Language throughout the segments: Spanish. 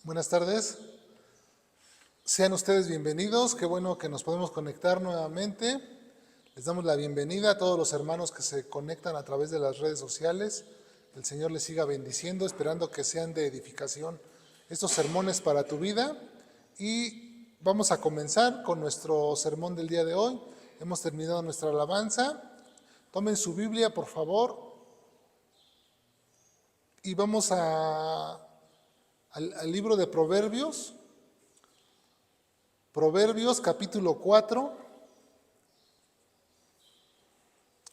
Buenas tardes, sean ustedes bienvenidos, qué bueno que nos podemos conectar nuevamente. Les damos la bienvenida a todos los hermanos que se conectan a través de las redes sociales. El Señor les siga bendiciendo, esperando que sean de edificación estos sermones para tu vida. Y vamos a comenzar con nuestro sermón del día de hoy. Hemos terminado nuestra alabanza. Tomen su Biblia, por favor, y vamos al libro de Proverbios, capítulo 4,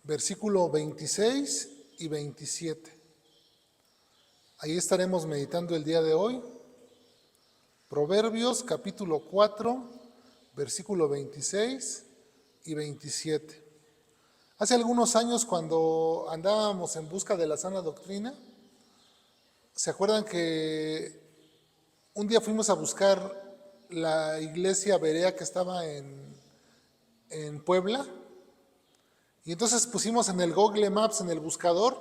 versículo 26 y 27. Ahí estaremos meditando el día de hoy. Proverbios, capítulo 4, versículo 26 y 27. Hace algunos años, cuando andábamos en busca de la sana doctrina, ¿se acuerdan que un día fuimos a buscar la iglesia Berea que estaba en Puebla? Y entonces pusimos en el Google Maps, en el buscador,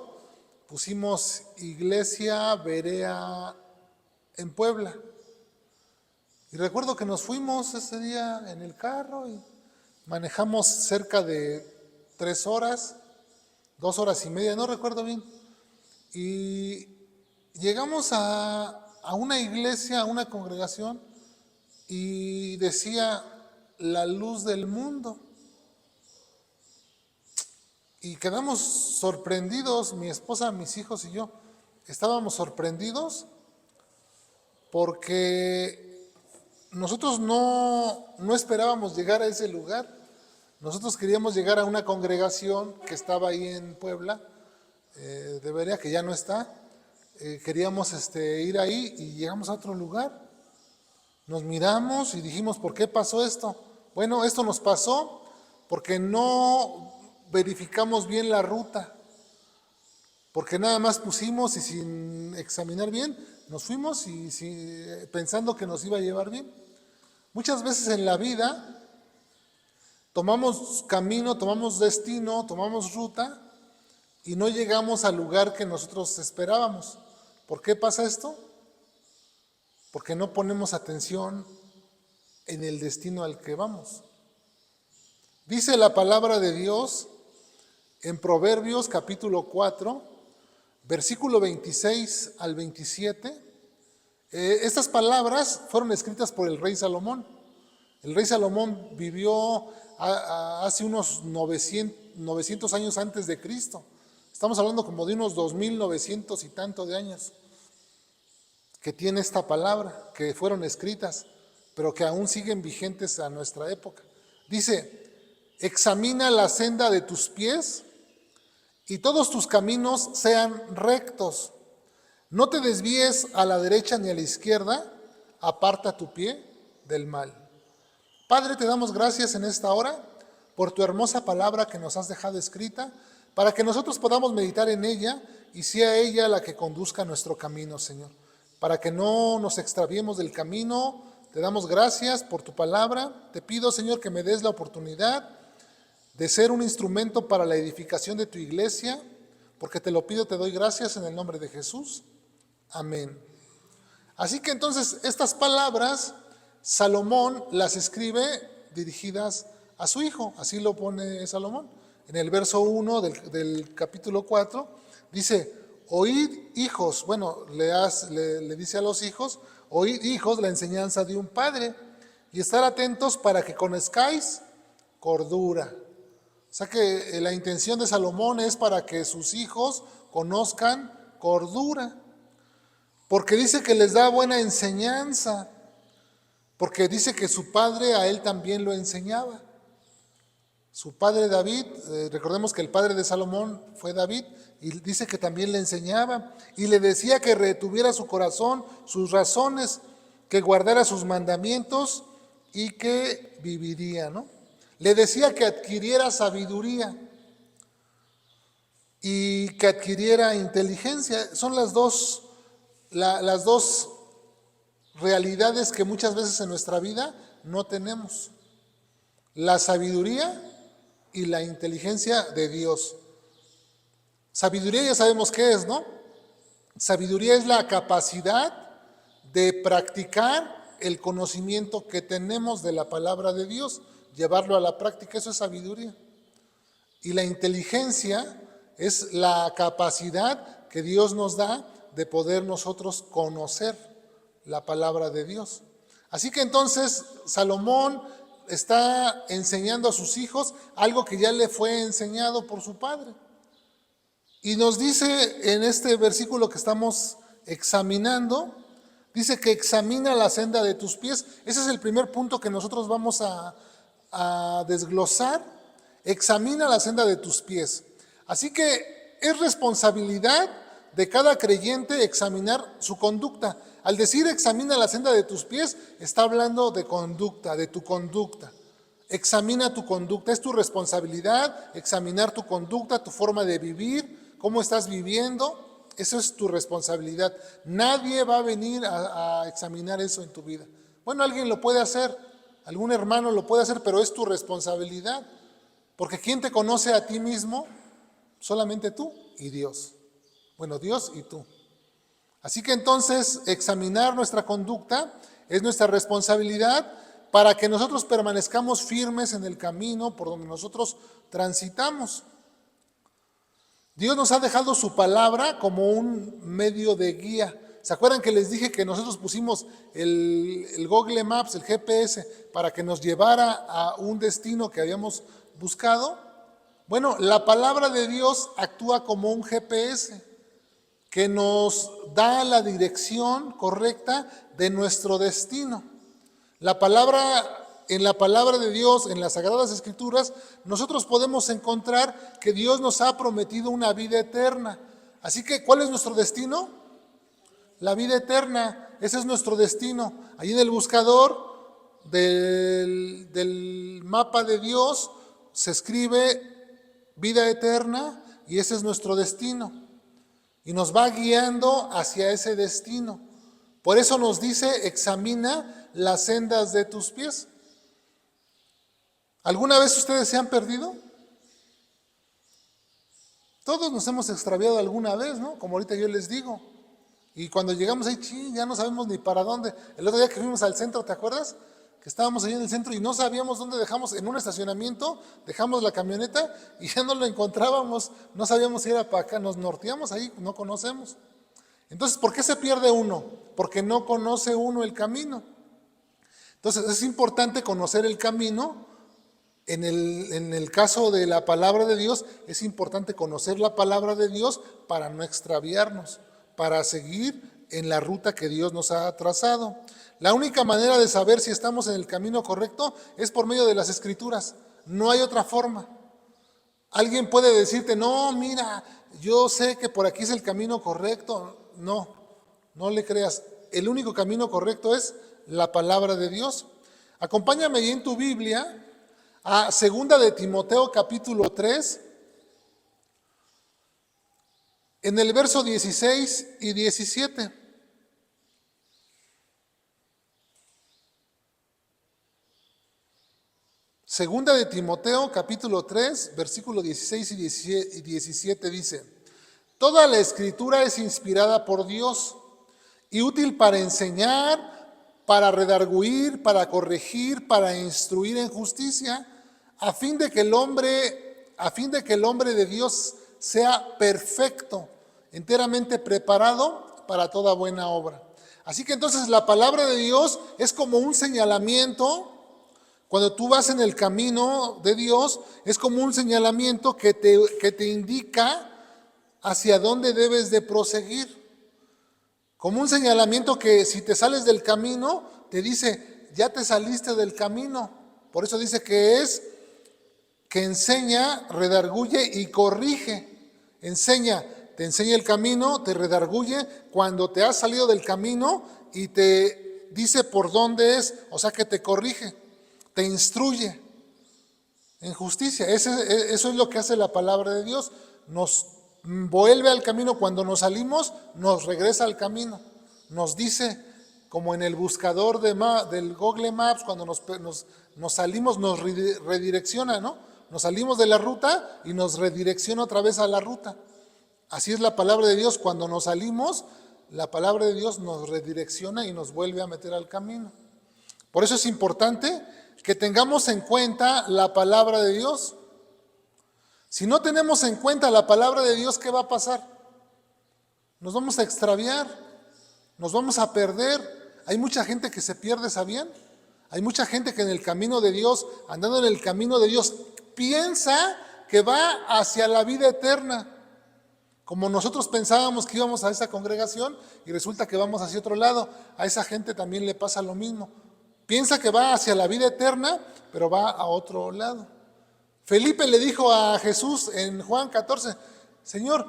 pusimos Iglesia Berea en Puebla. Y recuerdo que nos fuimos ese día en el carro y manejamos cerca de 3 horas, 2 horas y media, no recuerdo bien. Y llegamos a una iglesia, a una congregación, y decía la luz del mundo. Y quedamos sorprendidos, mi esposa, mis hijos y yo, estábamos sorprendidos porque nosotros no esperábamos llegar a ese lugar. Nosotros queríamos llegar a una congregación que estaba ahí en Puebla, de Berea, que ya no está. Queríamos ir ahí y llegamos a otro lugar. Nos miramos y dijimos, ¿por qué pasó esto? Bueno, esto nos pasó porque no verificamos bien la ruta, porque nada más pusimos y sin examinar bien, nos fuimos y pensando que nos iba a llevar bien. Muchas veces en la vida tomamos camino, tomamos destino, tomamos ruta y no llegamos al lugar que nosotros esperábamos. ¿Por qué pasa esto? Porque no ponemos atención en el destino al que vamos. Dice la palabra de Dios en Proverbios capítulo 4, versículo 26 al 27. Estas palabras fueron escritas por el rey Salomón. El rey Salomón vivió hace unos 900 años antes de Cristo. Estamos hablando como de unos 2900 y tanto de años que tiene esta palabra, que fueron escritas, pero que aún siguen vigentes a nuestra época. Dice, examina la senda de tus pies y todos tus caminos sean rectos. No te desvíes a la derecha ni a la izquierda, aparta tu pie del mal. Padre, te damos gracias en esta hora por tu hermosa palabra que nos has dejado escrita, para que nosotros podamos meditar en ella y sea ella la que conduzca nuestro camino, Señor. Para que no nos extraviemos del camino, te damos gracias por tu palabra. Te pido, Señor, que me des la oportunidad de ser un instrumento para la edificación de tu iglesia, porque te lo pido, te doy gracias en el nombre de Jesús. Amén. Así que entonces estas palabras Salomón las escribe dirigidas a su hijo, así lo pone Salomón. En el verso 1 del capítulo 4 dice, oíd hijos, bueno, le dice a los hijos, oíd hijos la enseñanza de un padre y estar atentos para que conozcáis cordura. O sea que la intención de Salomón es para que sus hijos conozcan cordura, porque dice que les da buena enseñanza, porque dice que su padre a él también lo enseñaba. Su padre David, recordemos que el padre de Salomón fue David, y dice que también le enseñaba y le decía que retuviera su corazón, sus razones, que guardara sus mandamientos y que viviría, ¿no? Le decía que adquiriera sabiduría y que adquiriera inteligencia. Son las dos realidades que muchas veces en nuestra vida no tenemos. La sabiduría y la inteligencia de Dios. Sabiduría ya sabemos qué es, ¿no? Sabiduría es la capacidad de practicar el conocimiento que tenemos de la palabra de Dios, llevarlo a la práctica. Eso es sabiduría. Y la inteligencia es la capacidad que Dios nos da de poder nosotros conocer la palabra de Dios. Así que entonces Salomón está enseñando a sus hijos algo que ya le fue enseñado por su padre. Y nos dice en este versículo que estamos examinando, dice que examina la senda de tus pies. Ese es el primer punto que nosotros vamos a desglosar. Examina la senda de tus pies. Así que es responsabilidad de cada creyente examinar su conducta. Al decir examina la senda de tus pies, está hablando de conducta, de tu conducta. Examina tu conducta, es tu responsabilidad examinar tu conducta, tu forma de vivir, cómo estás viviendo. Eso es tu responsabilidad. Nadie va a venir a examinar eso en tu vida. Bueno, alguien lo puede hacer, algún hermano lo puede hacer, pero es tu responsabilidad. Porque ¿quién te conoce a ti mismo? Solamente tú y Dios. Bueno, Dios y tú. Así que entonces examinar nuestra conducta es nuestra responsabilidad para que nosotros permanezcamos firmes en el camino por donde nosotros transitamos. Dios nos ha dejado su palabra como un medio de guía. ¿Se acuerdan que les dije que nosotros pusimos el Google Maps, el GPS, para que nos llevara a un destino que habíamos buscado? Bueno, la palabra de Dios actúa como un GPS que nos da la dirección correcta de nuestro destino. En la palabra de Dios, en las Sagradas Escrituras, nosotros podemos encontrar que Dios nos ha prometido una vida eterna. Así que, ¿cuál es nuestro destino? La vida eterna, ese es nuestro destino. Ahí en el buscador del mapa de Dios se escribe vida eterna y ese es nuestro destino. Y nos va guiando hacia ese destino. Por eso nos dice, examina las sendas de tus pies. ¿Alguna vez ustedes se han perdido? Todos nos hemos extraviado alguna vez, ¿no? Como ahorita yo les digo. Y cuando llegamos ahí, ya no sabemos ni para dónde. El otro día que fuimos al centro, ¿te acuerdas? Que estábamos ahí en el centro y no sabíamos dónde dejamos, en un estacionamiento, dejamos la camioneta y ya no lo encontrábamos, no sabíamos si era para acá, nos norteamos ahí, no conocemos. Entonces, ¿por qué se pierde uno? Porque no conoce uno el camino. Entonces, es importante conocer el camino. En el caso de la palabra de Dios, es importante conocer la palabra de Dios para no extraviarnos, para seguir en la ruta que Dios nos ha trazado. La única manera de saber si estamos en el camino correcto es por medio de las Escrituras. No hay otra forma. Alguien puede decirte, no, mira, yo sé que por aquí es el camino correcto. No, no le creas. El único camino correcto es la palabra de Dios. Acompáñame ahí en tu Biblia a 2 de Timoteo capítulo 3, en el verso 16 y 17. Segunda de Timoteo, capítulo 3, versículo 16 y 17 dice, toda la escritura es inspirada por Dios y útil para enseñar, para redarguir, para corregir, para instruir en justicia, a fin de que el hombre de Dios sea perfecto, enteramente preparado para toda buena obra. Así que entonces la palabra de Dios es como un señalamiento. Cuando tú vas en el camino de Dios, es como un señalamiento que te indica hacia dónde debes de proseguir. Como un señalamiento que si te sales del camino, te dice, ya te saliste del camino. Por eso dice que enseña, redarguye y corrige. Te enseña el camino, te redarguye cuando te has salido del camino y te dice por dónde es, o sea que te corrige. Te instruye en justicia. Eso es lo que hace la palabra de Dios. Nos vuelve al camino. Cuando nos salimos, nos regresa al camino. Nos dice, como en el buscador del Google Maps, cuando nos salimos, nos redirecciona, ¿no? Nos salimos de la ruta y nos redirecciona otra vez a la ruta. Así es la palabra de Dios. Cuando nos salimos, la palabra de Dios nos redirecciona y nos vuelve a meter al camino. Por eso es importante que tengamos en cuenta la palabra de Dios. Si no tenemos en cuenta la palabra de Dios, ¿qué va a pasar? Nos vamos a extraviar, nos vamos a perder. Hay mucha gente que se pierde, ¿sabían? Hay mucha gente que en el camino de Dios, andando en el camino de Dios, piensa que va hacia la vida eterna. Como nosotros pensábamos que íbamos a esa congregación y resulta que vamos hacia otro lado, a esa gente también le pasa lo mismo. Piensa que va hacia la vida eterna, pero va a otro lado. Felipe le dijo a Jesús en Juan 14, Señor,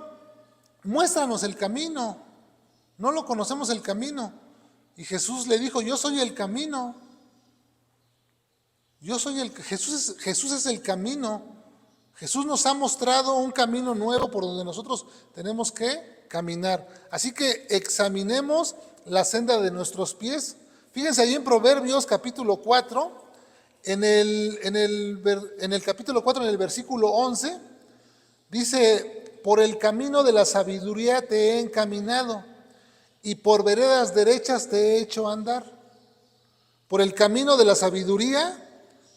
muéstranos el camino, no lo conocemos el camino. Y Jesús le dijo, yo soy el camino. Jesús es el camino. Jesús nos ha mostrado un camino nuevo por donde nosotros tenemos que caminar. Así que examinemos la senda de nuestros pies. Fíjense ahí en Proverbios capítulo 4, en el capítulo 4, en el versículo 11, dice, por el camino de la sabiduría te he encaminado y por veredas derechas te he hecho andar. Por el camino de la sabiduría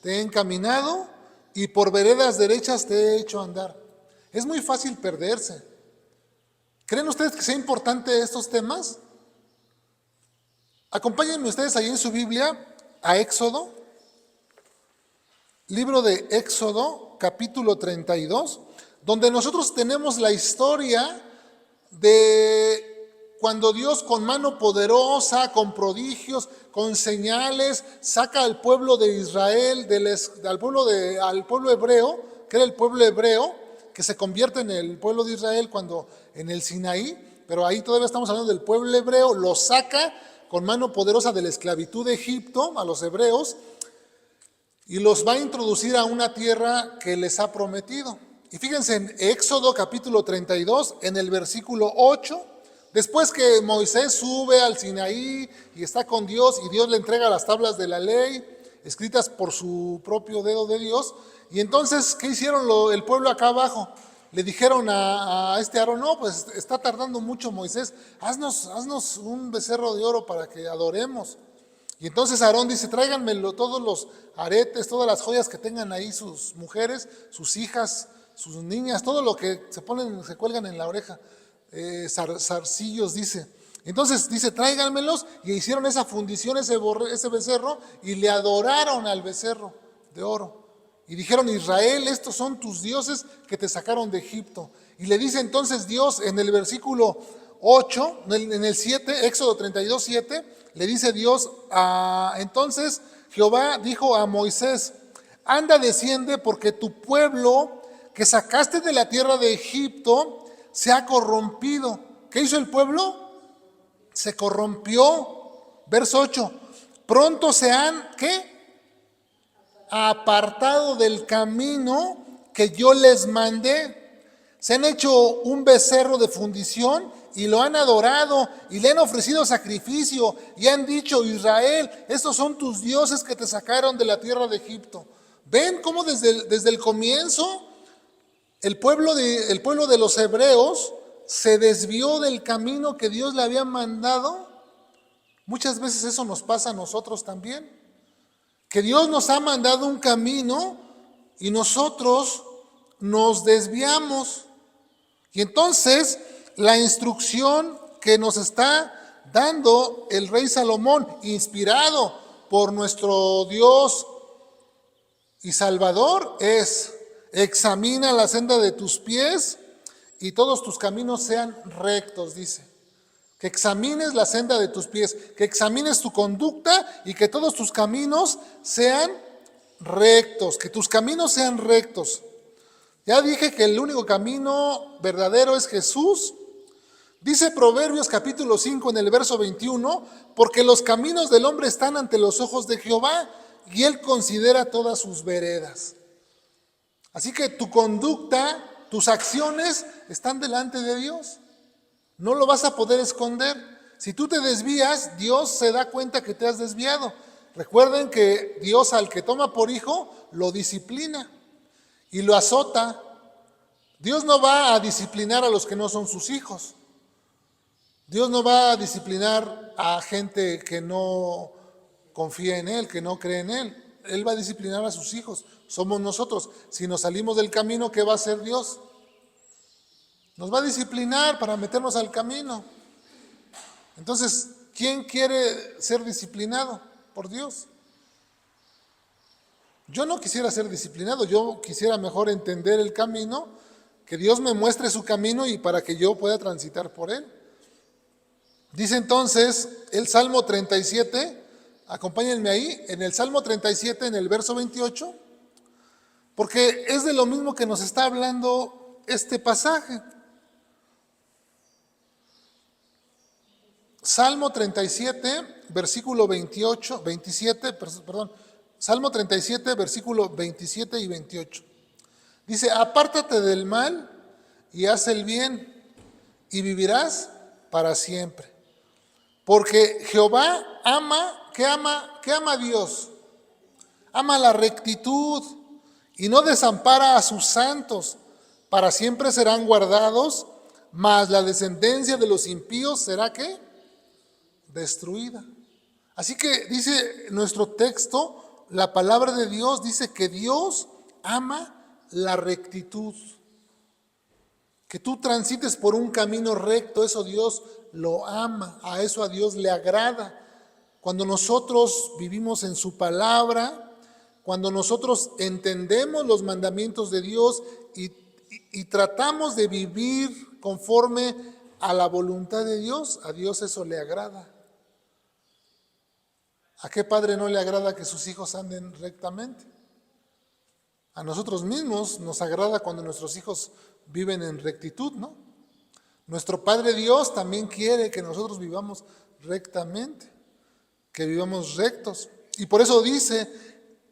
te he encaminado y por veredas derechas te he hecho andar. Es muy fácil perderse. ¿Creen ustedes que sea importante estos temas? Acompáñenme ustedes ahí en su Biblia a Éxodo, libro de Éxodo, capítulo 32, donde nosotros tenemos la historia de cuando Dios con mano poderosa, con prodigios, con señales, saca al pueblo de Israel, al pueblo hebreo, que era el pueblo hebreo, que se convierte en el pueblo de Israel cuando en el Sinaí, pero ahí todavía estamos hablando del pueblo hebreo, lo saca con mano poderosa de la esclavitud de Egipto a los hebreos y los va a introducir a una tierra que les ha prometido. Y fíjense en Éxodo capítulo 32, en el versículo 8, después que Moisés sube al Sinaí y está con Dios y Dios le entrega las tablas de la ley, escritas por su propio dedo de Dios, y entonces, ¿qué hicieron el pueblo acá abajo? Le dijeron a este Aarón, no, pues está tardando mucho Moisés, haznos un becerro de oro para que adoremos. Y entonces Aarón dice, tráiganmelo todos los aretes, todas las joyas que tengan ahí sus mujeres, sus hijas, sus niñas, todo lo que se cuelgan en la oreja, zarcillos dice. Entonces dice, tráiganmelos, y hicieron esa fundición, ese becerro, y le adoraron al becerro de oro. Y dijeron, Israel, estos son tus dioses que te sacaron de Egipto. Y le dice entonces Dios en el versículo 8, en el 7, Éxodo 32, 7, le dice Dios, entonces Jehová dijo a Moisés, anda, desciende, porque tu pueblo que sacaste de la tierra de Egipto se ha corrompido. ¿Qué hizo el pueblo? Se corrompió. Verso 8, pronto se han, ¿qué? Apartado del camino que yo les mandé. Se han hecho un becerro de fundición y lo han adorado y le han ofrecido sacrificio y han dicho, Israel, estos son tus dioses que te sacaron de la tierra de Egipto. ¿Ven cómo desde el comienzo el pueblo de los hebreos se desvió del camino que Dios le había mandado? Muchas veces eso nos pasa a nosotros también. Que Dios nos ha mandado un camino y nosotros nos desviamos. Y entonces la instrucción que nos está dando el rey Salomón, inspirado por nuestro Dios y Salvador, es: examina la senda de tus pies y todos tus caminos sean rectos, dice. Que examines la senda de tus pies, que examines tu conducta y que todos tus caminos sean rectos, que tus caminos sean rectos. Ya dije que el único camino verdadero es Jesús. Dice Proverbios capítulo 5 en el verso 21, porque los caminos del hombre están ante los ojos de Jehová y él considera todas sus veredas. Así que tu conducta, tus acciones están delante de Dios. No lo vas a poder esconder. Si tú te desvías, Dios se da cuenta que te has desviado. Recuerden que Dios al que toma por hijo lo disciplina y lo azota. Dios no va a disciplinar a los que no son sus hijos. Dios no va a disciplinar a gente que no confía en Él, que no cree en Él. Él va a disciplinar a sus hijos. Somos nosotros. Si nos salimos del camino, ¿qué va a hacer Dios? Nos va a disciplinar para meternos al camino. Entonces, ¿quién quiere ser disciplinado por Dios? Yo no quisiera ser disciplinado, yo quisiera mejor entender el camino, que Dios me muestre su camino y para que yo pueda transitar por él. Dice entonces el Salmo 37, acompáñenme ahí, en el Salmo 37, en el verso 28, porque es de lo mismo que nos está hablando este pasaje. Salmo 37, versículo 27, Salmo 37, versículo 27 y 28. Dice, apártate del mal y haz el bien y vivirás para siempre. Porque Jehová ¿qué ama Dios? Ama la rectitud y no desampara a sus santos. Para siempre serán guardados, mas la descendencia de los impíos será ¿qué? Destruida. Así que dice nuestro texto, la palabra de Dios dice que Dios ama la rectitud. Que tú transites por un camino recto, eso Dios lo ama, a eso a Dios le agrada. Cuando nosotros vivimos en su palabra, cuando nosotros entendemos los mandamientos de Dios y tratamos de vivir conforme a la voluntad de Dios, a Dios eso le agrada. ¿A qué padre no le agrada que sus hijos anden rectamente? A nosotros mismos nos agrada cuando nuestros hijos viven en rectitud, ¿no? Nuestro Padre Dios también quiere que nosotros vivamos rectamente, que vivamos rectos. Y por eso dice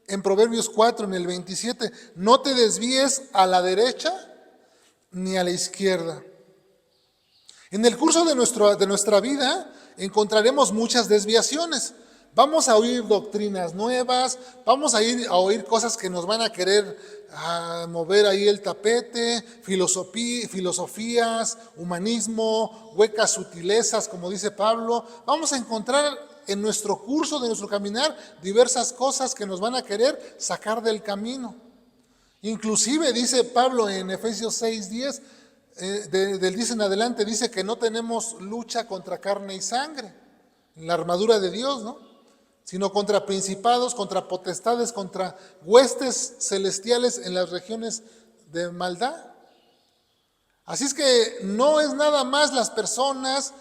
en Proverbios 4, en el 27, no te desvíes a la derecha ni a la izquierda. En el curso de nuestra vida encontraremos muchas desviaciones. Vamos a oír doctrinas nuevas, vamos a oír cosas que nos van a querer mover ahí el tapete, filosofías, humanismo, huecas sutilezas, como dice Pablo. Vamos a encontrar en nuestro curso de nuestro caminar diversas cosas que nos van a querer sacar del camino. Inclusive dice Pablo en Efesios 6:10, del 10 en adelante, dice que no tenemos lucha contra carne y sangre, en la armadura de Dios, ¿no? Sino contra principados, contra potestades, contra huestes celestiales en las regiones de maldad. Así es que no es nada más las personas,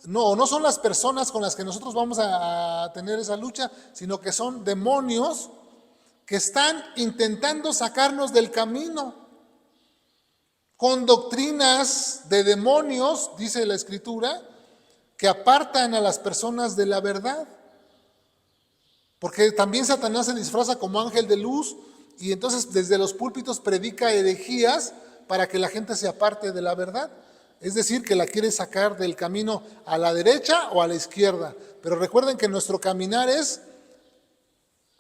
no son las personas con las que nosotros vamos a tener esa lucha, sino que son demonios que están intentando sacarnos del camino con doctrinas de demonios, dice la Escritura, que apartan a las personas de la verdad. Porque también Satanás se disfraza como ángel de luz y entonces desde los púlpitos predica herejías para que la gente se aparte de la verdad. Es decir, que la quiere sacar del camino a la derecha o a la izquierda. Pero recuerden que nuestro caminar es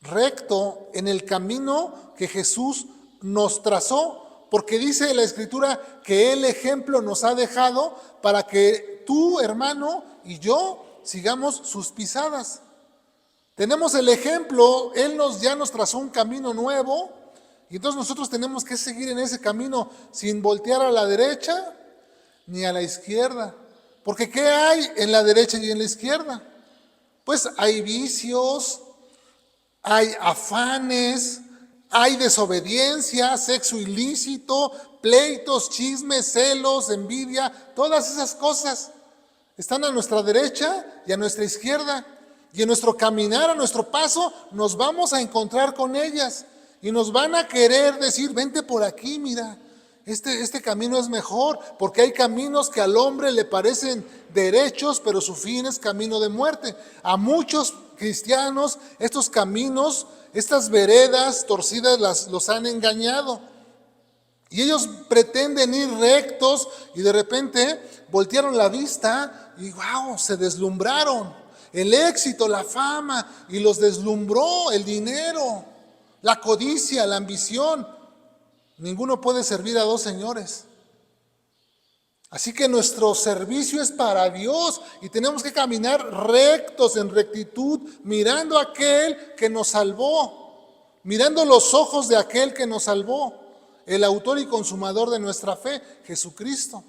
recto en el camino que Jesús nos trazó, porque dice la Escritura que el ejemplo nos ha dejado para que tú, hermano, y yo sigamos sus pisadas. Tenemos el ejemplo, Él ya nos trazó un camino nuevo y entonces nosotros tenemos que seguir en ese camino sin voltear a la derecha ni a la izquierda. Porque ¿qué hay en la derecha y en la izquierda? Pues hay vicios, hay afanes, hay desobediencia, sexo ilícito, pleitos, chismes, celos, envidia, todas esas cosas están a nuestra derecha y a nuestra izquierda. Y en nuestro caminar, a nuestro paso, nos vamos a encontrar con ellas. Y nos van a querer decir, vente por aquí, mira, este camino es mejor. Porque hay caminos que al hombre le parecen derechos, pero su fin es camino de muerte. A muchos cristianos, estos caminos, estas veredas torcidas los han engañado. Y ellos pretenden ir rectos y de repente voltearon la vista y wow, se deslumbraron. El éxito, la fama, y los deslumbró el dinero, la codicia, la ambición. Ninguno puede servir a dos señores. Así que nuestro servicio es para Dios y tenemos que caminar rectos, en rectitud, mirando a aquel que nos salvó, mirando los ojos de aquel que nos salvó, el autor y consumador de nuestra fe, Jesucristo.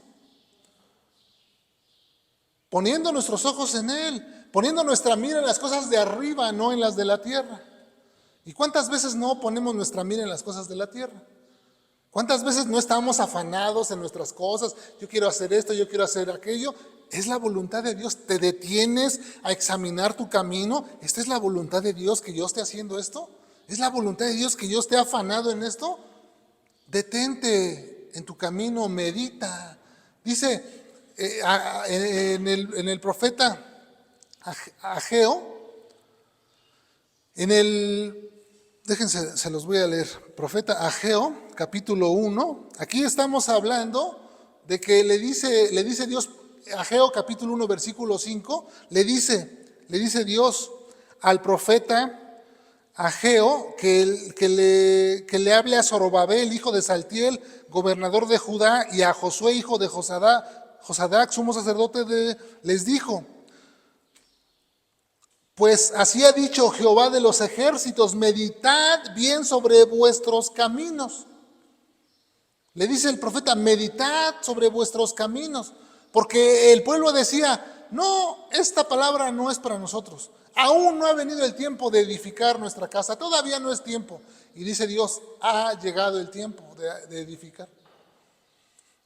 Poniendo nuestros ojos en Él, poniendo nuestra mira en las cosas de arriba, no en las de la tierra. ¿Y cuántas veces no ponemos nuestra mira en las cosas de la tierra? ¿Cuántas veces no estamos afanados en nuestras cosas? Yo quiero hacer esto, yo quiero hacer aquello. Es la voluntad de Dios. ¿Te detienes a examinar tu camino? ¿Esta es la voluntad de Dios que yo esté haciendo esto? ¿Es la voluntad de Dios que yo esté afanado en esto? Detente en tu camino, medita. Dice en el profeta Ageo, déjense, se los voy a leer. Profeta Ageo, capítulo 1. Aquí estamos hablando de que le dice Dios, Ageo capítulo 1, versículo 5, le dice Dios al profeta Ageo que le hable a Zorobabel, hijo de Saltiel, gobernador de Judá, y a Josué, hijo de Josadac, sumo sacerdote les dijo: pues así ha dicho Jehová de los ejércitos, meditad bien sobre vuestros caminos. Le dice el profeta, meditad sobre vuestros caminos, porque el pueblo decía, no, esta palabra no es para nosotros. Aún no ha venido el tiempo de edificar nuestra casa, todavía no es tiempo. Y dice Dios, ha llegado el tiempo de edificar.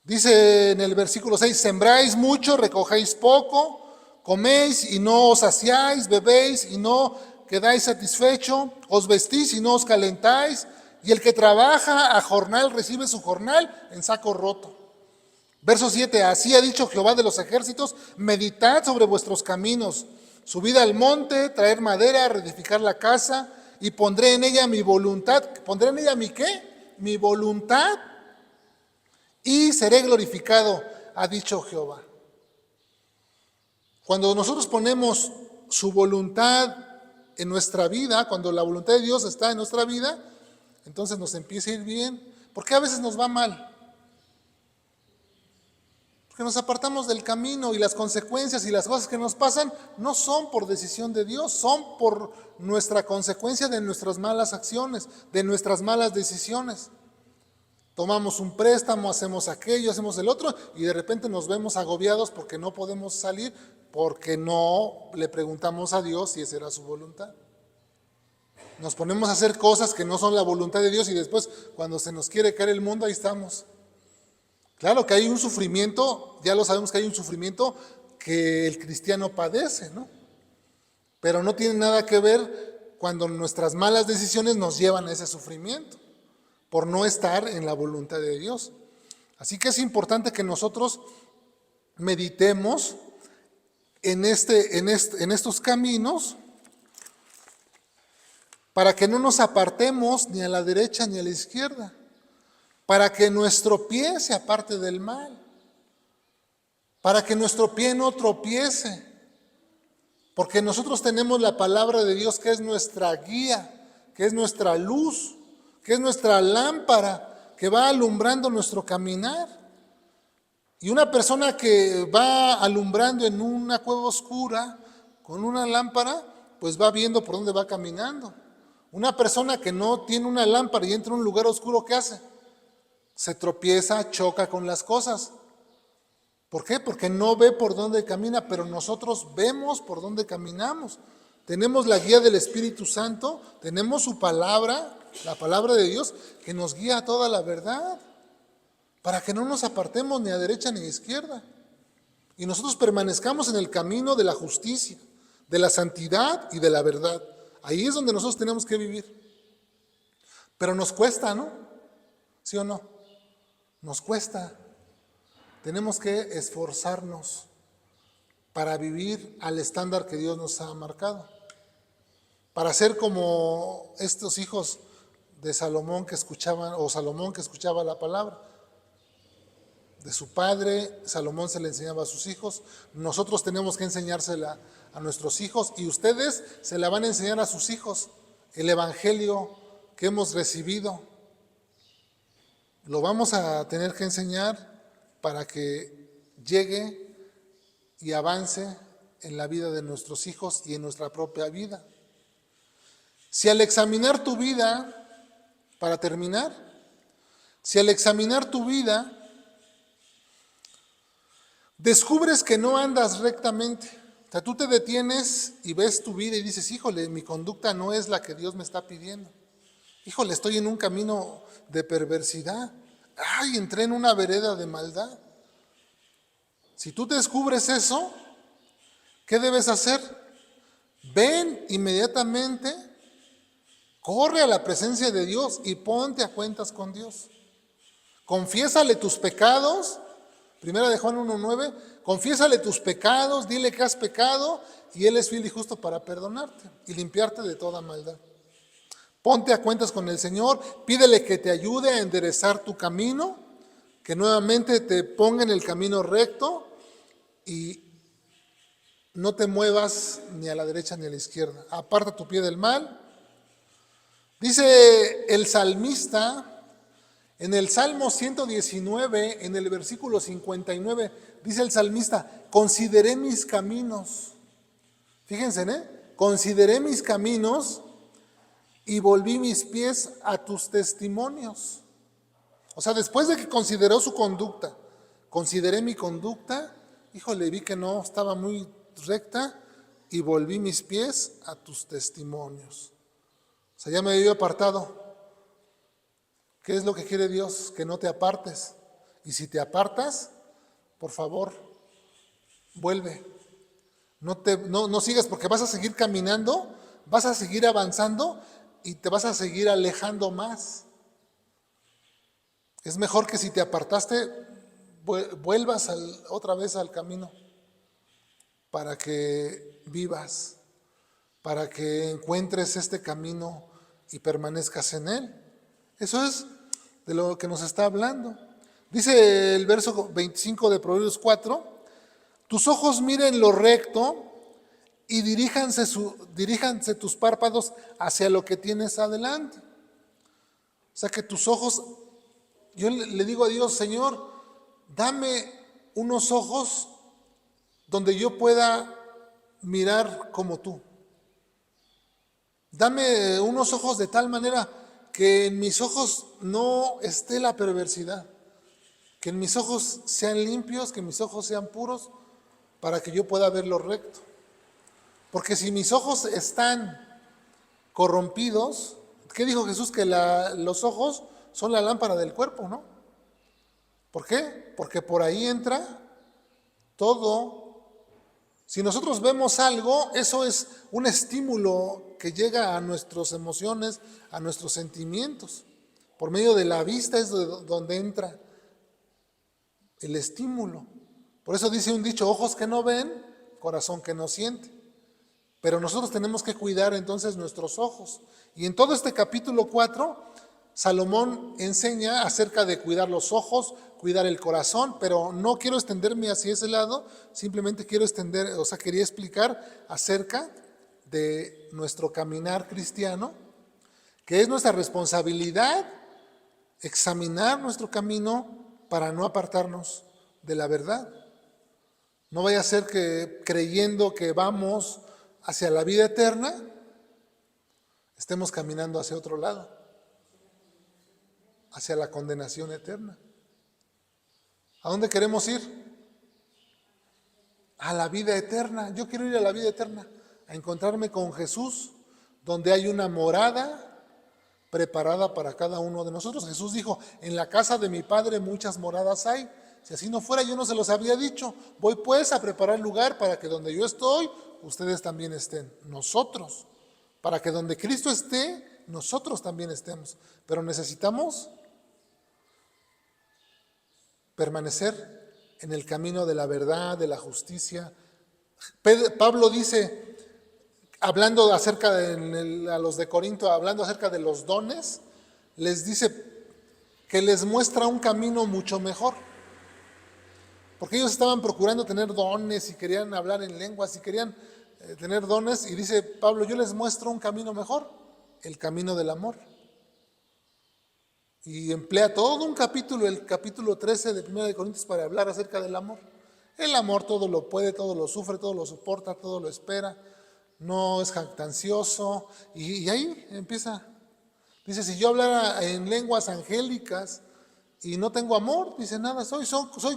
Dice en el versículo 6, sembráis mucho, recogéis poco, coméis y no os saciáis, bebéis y no quedáis satisfecho, os vestís y no os calentáis, y el que trabaja a jornal recibe su jornal en saco roto. Verso 7, así ha dicho Jehová de los ejércitos, meditad sobre vuestros caminos, subid al monte, traer madera, reedificar la casa, y pondré en ella mi voluntad. ¿Pondré en ella mi qué? Mi voluntad, y seré glorificado, ha dicho Jehová. Cuando nosotros ponemos su voluntad en nuestra vida, cuando la voluntad de Dios está en nuestra vida, entonces nos empieza a ir bien. ¿Por qué a veces nos va mal? Porque nos apartamos del camino y las consecuencias y las cosas que nos pasan no son por decisión de Dios, son por nuestra consecuencia de nuestras malas acciones, de nuestras malas decisiones. Tomamos un préstamo, hacemos aquello, hacemos el otro y de repente nos vemos agobiados porque no podemos salir, porque no le preguntamos a Dios si esa era su voluntad. Nos ponemos a hacer cosas que no son la voluntad de Dios y después cuando se nos quiere caer el mundo, ahí estamos. Claro que hay un sufrimiento, ya lo sabemos que hay un sufrimiento que el cristiano padece, ¿no? Pero no tiene nada que ver cuando nuestras malas decisiones nos llevan a ese sufrimiento, por no estar en la voluntad de Dios. Así que es importante que nosotros meditemos en estos caminos para que no nos apartemos ni a la derecha ni a la izquierda, para que nuestro pie se aparte del mal, para que nuestro pie no tropiece, porque nosotros tenemos la palabra de Dios que es nuestra guía, que es nuestra luz, que es nuestra lámpara, que va alumbrando nuestro caminar. Y una persona que va alumbrando en una cueva oscura con una lámpara, pues va viendo por dónde va caminando. Una persona que no tiene una lámpara y entra a un lugar oscuro, ¿qué hace? Se tropieza, choca con las cosas. ¿Por qué? Porque no ve por dónde camina, pero nosotros vemos por dónde caminamos. Tenemos la guía del Espíritu Santo, tenemos su palabra, la palabra de Dios, que nos guía a toda la verdad, para que no nos apartemos ni a derecha ni a izquierda. Y nosotros permanezcamos en el camino de la justicia, de la santidad y de la verdad. Ahí es donde nosotros tenemos que vivir. Pero nos cuesta, ¿no? ¿Sí o no? Nos cuesta. Tenemos que esforzarnos para vivir al estándar que Dios nos ha marcado. Para ser como estos hijos de Salomón que escuchaban, o Salomón que escuchaba la palabra. De su padre, Salomón se le enseñaba a sus hijos. Nosotros tenemos que enseñársela a nuestros hijos y ustedes se la van a enseñar a sus hijos. El evangelio que hemos recibido lo vamos a tener que enseñar para que llegue y avance en la vida de nuestros hijos y en nuestra propia vida. Si al examinar tu vida, para terminar, si al examinar tu vida descubres que no andas rectamente, o sea, tú te detienes y ves tu vida y dices, híjole, mi conducta no es la que Dios me está pidiendo. Híjole, estoy en un camino de perversidad. Ay, entré en una vereda de maldad. Si tú descubres eso, ¿qué debes hacer? Ven inmediatamente, corre a la presencia de Dios y ponte a cuentas con Dios. Confiésale tus pecados. Primera de Juan 1:9, confiésale tus pecados, dile que has pecado y Él es fiel y justo para perdonarte y limpiarte de toda maldad. Ponte a cuentas con el Señor, pídele que te ayude a enderezar tu camino, que nuevamente te ponga en el camino recto y no te muevas ni a la derecha ni a la izquierda. Aparta tu pie del mal. Dice el salmista, en el Salmo 119, en el versículo 59, dice el salmista, consideré mis caminos. Fíjense, consideré mis caminos y volví mis pies a tus testimonios. O sea, después de que consideró su conducta, consideré mi conducta, híjole, vi que no estaba muy recta y volví mis pies a tus testimonios. O sea, ya me había apartado. ¿Qué es lo que quiere Dios? Que no te apartes. Y si te apartas, por favor, vuelve. No sigas, porque vas a seguir caminando, vas a seguir avanzando y te vas a seguir alejando más. Es mejor que si te apartaste, vuelvas otra vez al camino para que vivas, para que encuentres este camino y permanezcas en él. Eso es de lo que nos está hablando. Dice el verso 25 de Proverbios 4, tus ojos miren lo recto y diríjanse tus párpados hacia lo que tienes adelante. O sea que tus ojos, yo le digo a Dios, Señor, dame unos ojos donde yo pueda mirar como tú. Dame unos ojos de tal manera que en mis ojos no esté la perversidad, que en mis ojos sean limpios, que mis ojos sean puros, para que yo pueda ver lo recto. Porque si mis ojos están corrompidos, ¿qué dijo Jesús? Que los ojos son la lámpara del cuerpo, ¿no? ¿Por qué? Porque por ahí entra todo. Si nosotros vemos algo, eso es un estímulo que llega a nuestras emociones, a nuestros sentimientos. Por medio de la vista es donde entra el estímulo. Por eso dice un dicho, ojos que no ven, corazón que no siente. Pero nosotros tenemos que cuidar entonces nuestros ojos. Y en todo este capítulo 4, Salomón enseña acerca de cuidar los ojos, cuidar el corazón, pero no quiero extenderme hacia ese lado, simplemente quería explicar acerca de nuestro caminar cristiano, que es nuestra responsabilidad examinar nuestro camino para no apartarnos de la verdad. No vaya a ser que creyendo que vamos hacia la vida eterna, estemos caminando hacia otro lado, hacia la condenación eterna. ¿A dónde queremos ir? A la vida eterna. Yo quiero ir a la vida eterna, a encontrarme con Jesús, donde hay una morada preparada para cada uno de nosotros. Jesús dijo, en la casa de mi Padre muchas moradas hay. Si así no fuera, yo no se los habría dicho. Voy pues a preparar lugar para que donde yo estoy, ustedes también estén. Nosotros. Para que donde Cristo esté, nosotros también estemos. Pero necesitamos permanecer en el camino de la verdad, de la justicia. Pablo dice, hablando acerca a los de Corinto, hablando acerca de los dones, les dice que les muestra un camino mucho mejor. Porque ellos estaban procurando tener dones y querían hablar en lenguas y querían tener dones. Y dice Pablo, yo les muestro un camino mejor, el camino del amor. Y emplea todo un capítulo, el capítulo 13 de 1 de Corintios, para hablar acerca del amor. El amor todo lo puede, todo lo sufre, todo lo soporta, todo lo espera, no es jactancioso. Y ahí empieza. Dice, si yo hablara en lenguas angélicas y no tengo amor, dice, nada soy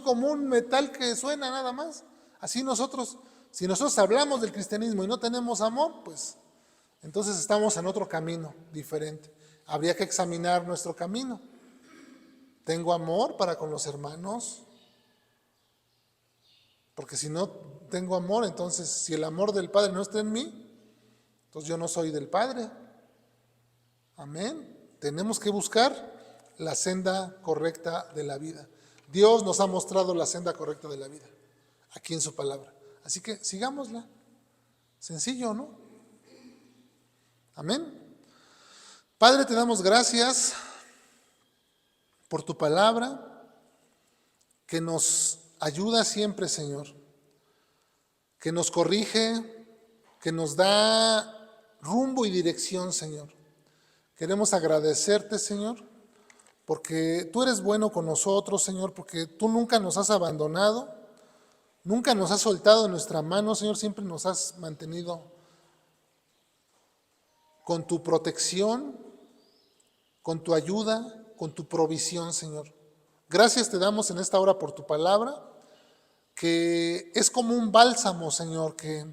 como un metal que suena nada más. Así nosotros, si nosotros hablamos del cristianismo y no tenemos amor, pues entonces estamos en otro camino diferente. Habría que examinar nuestro camino. ¿Tengo amor para con los hermanos? Porque si no tengo amor, entonces si el amor del Padre no está en mí, entonces yo no soy del Padre. Amén. Tenemos que buscar la senda correcta de la vida. Dios nos ha mostrado la senda correcta de la vida, aquí en su palabra. Así que sigámosla. Sencillo, ¿no? Amén. Padre, te damos gracias por tu palabra, que nos ayuda siempre, Señor, que nos corrige, que nos da rumbo y dirección, Señor. Queremos agradecerte, Señor, porque tú eres bueno con nosotros, Señor, porque tú nunca nos has abandonado, nunca nos has soltado de nuestra mano, Señor, siempre nos has mantenido con tu protección, con tu ayuda, con tu provisión, Señor. Gracias te damos en esta hora por tu palabra, que es como un bálsamo, Señor, que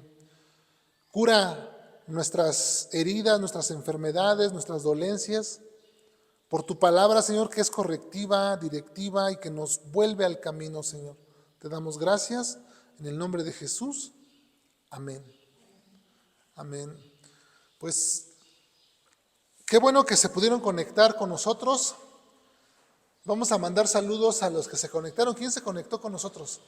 cura nuestras heridas, nuestras enfermedades, nuestras dolencias. Por tu palabra, Señor, que es correctiva, directiva y que nos vuelve al camino, Señor. Te damos gracias en el nombre de Jesús. Amén. Amén. Pues qué bueno que se pudieron conectar con nosotros. Vamos a mandar saludos a los que se conectaron. ¿Quién se conectó con nosotros?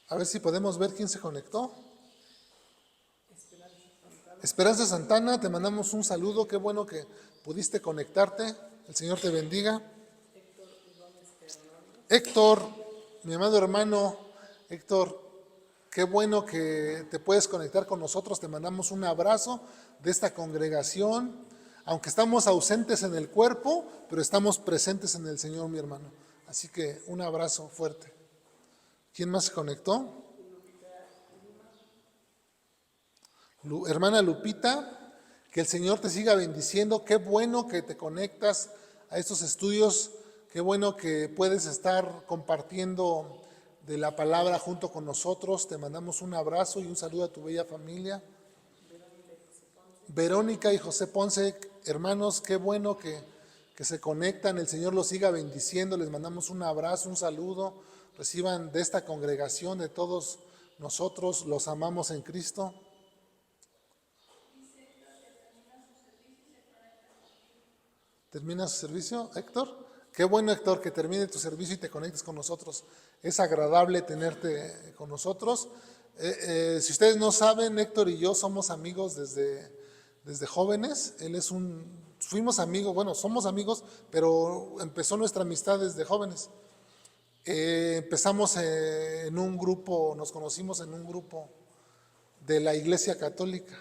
A ver si podemos ver quién se conectó. Esperanza Santana, te mandamos un saludo. Qué bueno que pudiste conectarte. El Señor te bendiga. Héctor, mi amado hermano, Héctor, qué bueno que te puedes conectar con nosotros. Te mandamos un abrazo de esta congregación. Aunque estamos ausentes en el cuerpo, pero estamos presentes en el Señor, mi hermano. Así que un abrazo fuerte. ¿Quién más se conectó? Hermana Lupita, que el Señor te siga bendiciendo. Qué bueno que te conectas a estos estudios. Qué bueno que puedes estar compartiendo de la palabra junto con nosotros. Te mandamos un abrazo y un saludo a tu bella familia. Verónica y José Ponce, hermanos, qué bueno que se conectan. El Señor los siga bendiciendo. Les mandamos un abrazo, un saludo. Reciban de esta congregación, de todos nosotros. Los amamos en Cristo. ¿Termina su servicio, Héctor? Qué bueno, Héctor, que termine tu servicio y te conectes con nosotros. Es agradable tenerte con nosotros. Si ustedes no saben, Héctor y yo somos amigos desde jóvenes. Fuimos amigos, bueno, somos amigos, pero empezó nuestra amistad desde jóvenes. Empezamos en un grupo, nos conocimos en un grupo de la Iglesia Católica.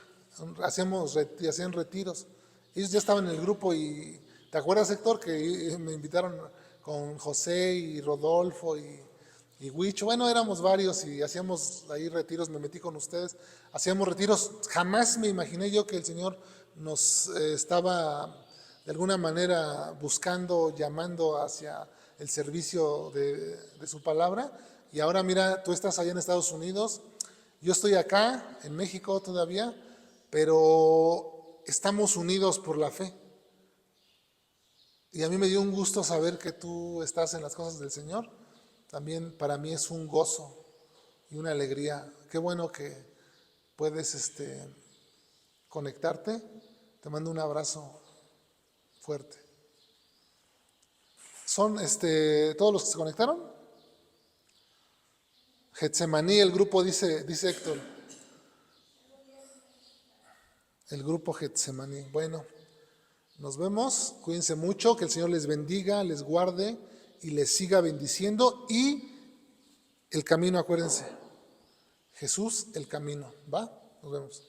Hacían retiros. Ellos ya estaban en el grupo y ¿te acuerdas, Héctor, que me invitaron con José y Rodolfo y Huicho? Bueno, éramos varios y hacíamos ahí retiros, me metí con ustedes, hacíamos retiros. Jamás me imaginé yo que el Señor nos estaba de alguna manera buscando, llamando hacia el servicio de su palabra. Y ahora mira, tú estás allá en Estados Unidos, yo estoy acá en México todavía, pero estamos unidos por la fe. Y a mí me dio un gusto saber que tú estás en las cosas del Señor. También para mí es un gozo y una alegría. Qué bueno que puedes conectarte. Te mando un abrazo fuerte. ¿Son todos los que se conectaron? Getsemaní, el grupo dice Héctor. El grupo Getsemaní. Bueno. Nos vemos, cuídense mucho, que el Señor les bendiga, les guarde y les siga bendiciendo. Y el camino, acuérdense, Jesús el camino, ¿va? Nos vemos.